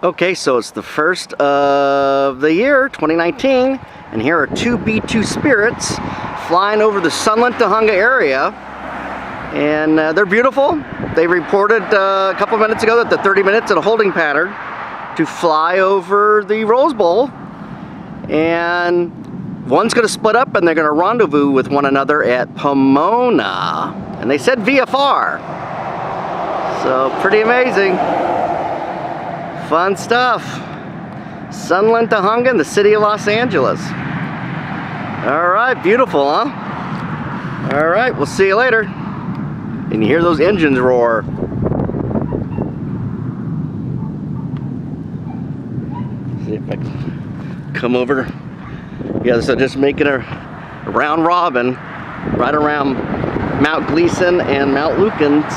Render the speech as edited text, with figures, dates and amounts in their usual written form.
Okay, so it's the first of the year, 2019, and here are two B-2 Spirits flying over the Sunland area, and they're beautiful. They reported a couple minutes ago that the 30 minutes in a holding pattern to fly over the Rose Bowl, and one's going to split up and they're going to rendezvous with one another at Pomona, and they said VFR, so pretty amazing. Fun stuff. Sunland in the city of Los Angeles. Alright, beautiful, huh? Alright, we'll see you later. And you hear those engines roar. See if I can come over. Yeah, so just making a round robin right around Mount Gleason and Mount Lukens.